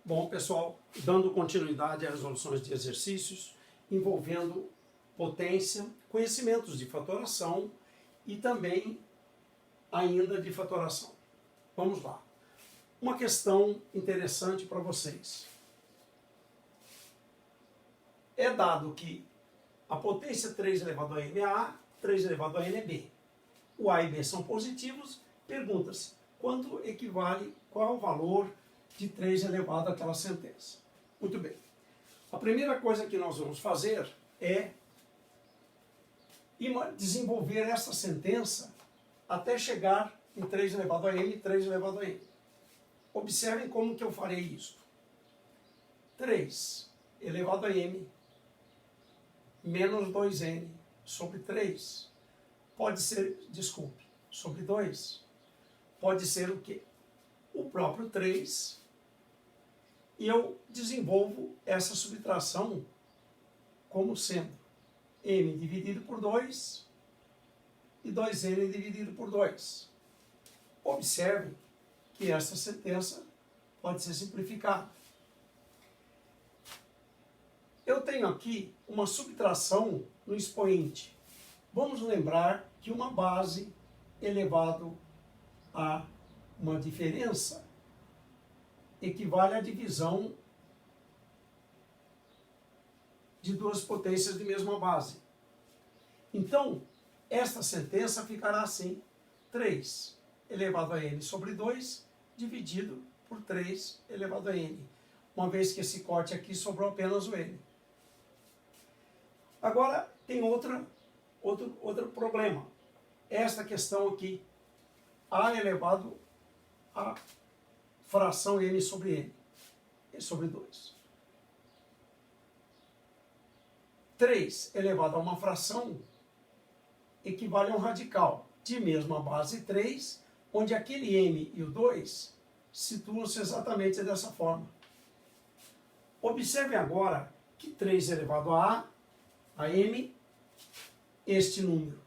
Bom, pessoal, dando continuidade às resoluções de exercícios envolvendo potência, conhecimentos de fatoração e também ainda de fatoração. Vamos lá. Uma questão interessante para vocês. É dado que a potência 3 elevado a n é A, 3 elevado a n é B. O A e B são positivos, pergunta-se quanto equivale, qual é o valor de 3 elevado àquela sentença. Muito bem. A primeira coisa que nós vamos fazer é desenvolver essa sentença até chegar em 3 elevado a n e 3 elevado a n. Observem como que eu farei isso. 3 elevado a n menos 2n sobre 3 pode ser, desculpe, sobre 2, pode ser o quê? O próprio 3, e eu desenvolvo essa subtração como sendo n dividido por 2 e 2n dividido por 2. Observe que essa sentença pode ser simplificada. Eu tenho aqui uma subtração no expoente. Vamos lembrar que uma base elevado a uma diferença equivale à divisão de duas potências de mesma base. Então, esta sentença ficará assim: 3 elevado a n sobre 2 dividido por 3 elevado a n. Uma vez que esse corte aqui sobrou apenas o n. Agora, tem outro problema. Esta questão aqui, a elevado a fração n sobre n, sobre 2. 3 elevado a uma fração equivale a um radical de mesma base 3, onde aquele m e o 2 situam-se exatamente dessa forma. Observe agora que 3 elevado a m, este número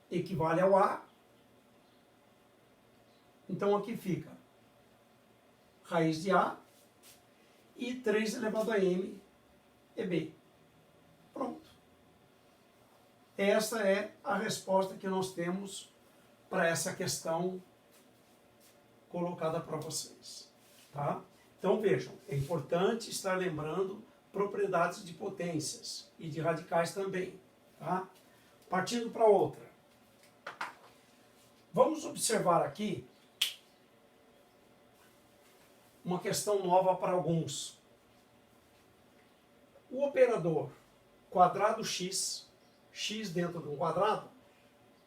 equivale ao a, então aqui fica raiz de a, e 3 elevado a m é b. Pronto. Essa é a resposta que nós temos para essa questão colocada para vocês. Tá? Então vejam, é importante estar lembrando propriedades de potências e de radicais também. Tá? Partindo para outra. Vamos observar aqui uma questão nova para alguns. O operador quadrado x, x dentro de um quadrado,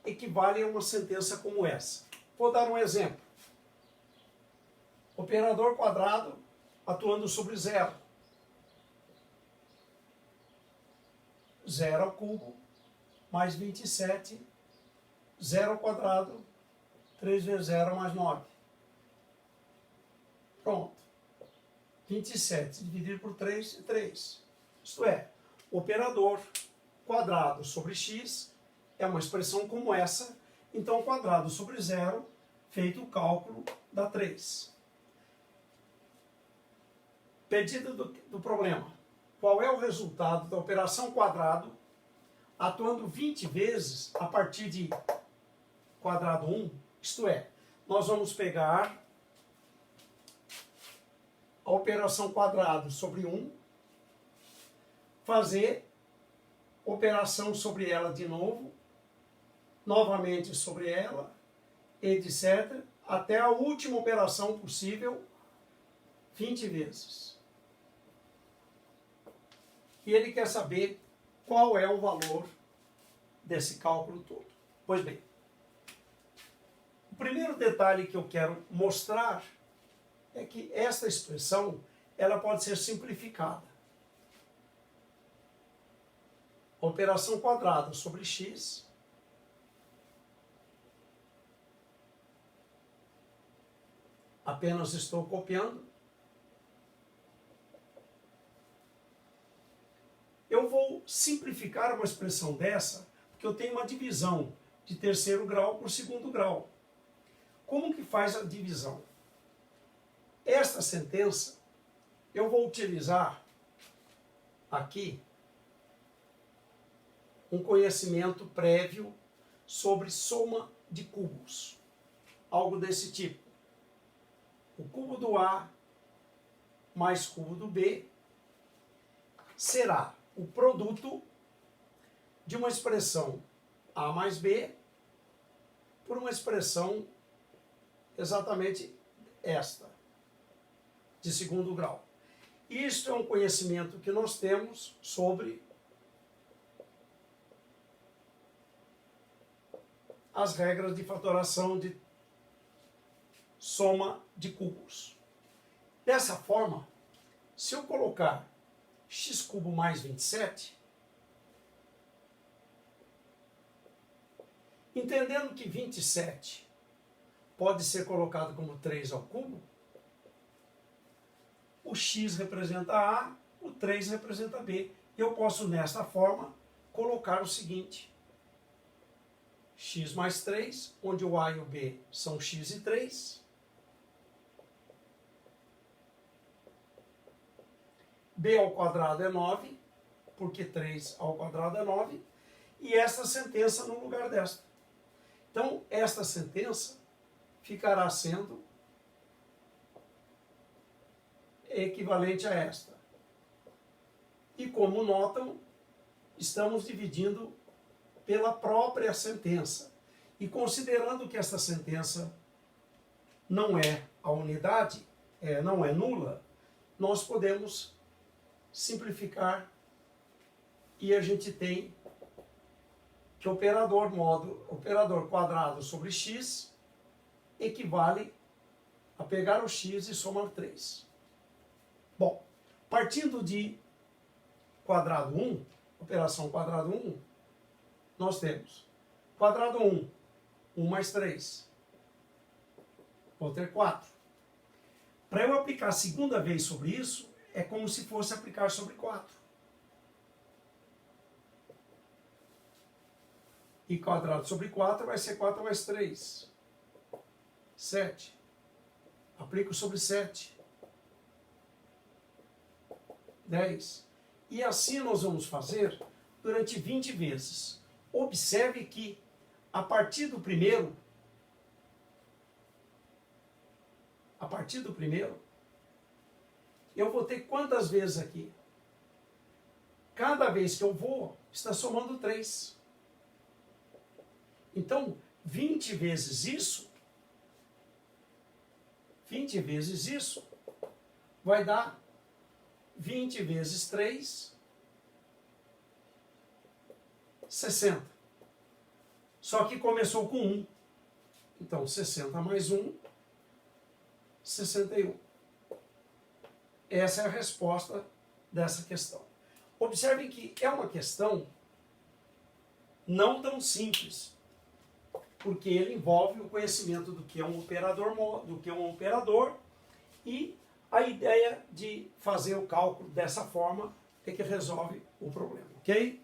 equivale a uma sentença como essa. Vou dar um exemplo. Operador quadrado atuando sobre zero. 0 ao cubo mais 27, 0 ao quadrado, 3 vezes 0 mais 9. Pronto. 27 dividido por 3 é 3. Isto é, operador quadrado sobre x é uma expressão como essa, então quadrado sobre zero, feito o cálculo, dá 3. Pedido do problema. Qual é o resultado da operação quadrado atuando 20 vezes a partir de quadrado 1? Isto é, nós vamos pegar a operação quadrado sobre 1, fazer operação sobre ela de novo, novamente sobre ela, etc., até a última operação possível, 20 vezes. E ele quer saber qual é o valor desse cálculo todo. Pois bem, o primeiro detalhe que eu quero mostrar é que esta expressão ela pode ser simplificada. Operação quadrada sobre x apenas estou copiando. Eu vou simplificar uma expressão dessa, porque eu tenho uma divisão de terceiro grau por segundo grau. Como que faz a divisão? Esta sentença eu vou utilizar aqui um conhecimento prévio sobre soma de cubos. Algo desse tipo. O cubo do A mais cubo do B será o produto de uma expressão A mais B por uma expressão exatamente esta, de segundo grau. Isto é um conhecimento que nós temos sobre as regras de fatoração de soma de cubos. Dessa forma, se eu colocar x cubo mais 27, entendendo que 27 pode ser colocado como 3 ao cubo, o x representa A, o 3 representa B. Eu posso, nesta forma, colocar o seguinte: x mais 3, onde o A e o B são x e 3, b ao quadrado é 9, porque 3 ao quadrado é 9, e esta sentença no lugar desta. Então, esta sentença ficará sendo equivalente a esta. E como notam, estamos dividindo pela própria sentença. E considerando que esta sentença não é a unidade, não é nula, nós podemos simplificar e a gente tem que operador quadrado sobre x equivale a pegar o x e somar 3. Bom, partindo de quadrado 1, operação quadrado 1, nós temos quadrado 1, 1 mais 3, vou ter 4. Para eu aplicar a segunda vez sobre isso, é como se fosse aplicar sobre 4. E quadrado sobre 4 vai ser 4 mais 3. 7. Aplico sobre 7. 10. E assim nós vamos fazer durante 20 vezes. Observe que, a partir do primeiro, eu vou ter quantas vezes aqui? Cada vez que eu vou, está somando 3. Então, 20 vezes isso vai dar 20 vezes 3, 60. Só que começou com 1. Então, 60 mais 1, 61. Essa é a resposta dessa questão. Observem que é uma questão não tão simples, porque ele envolve o conhecimento do que é um operador, e a ideia de fazer o cálculo dessa forma é que resolve o problema, ok?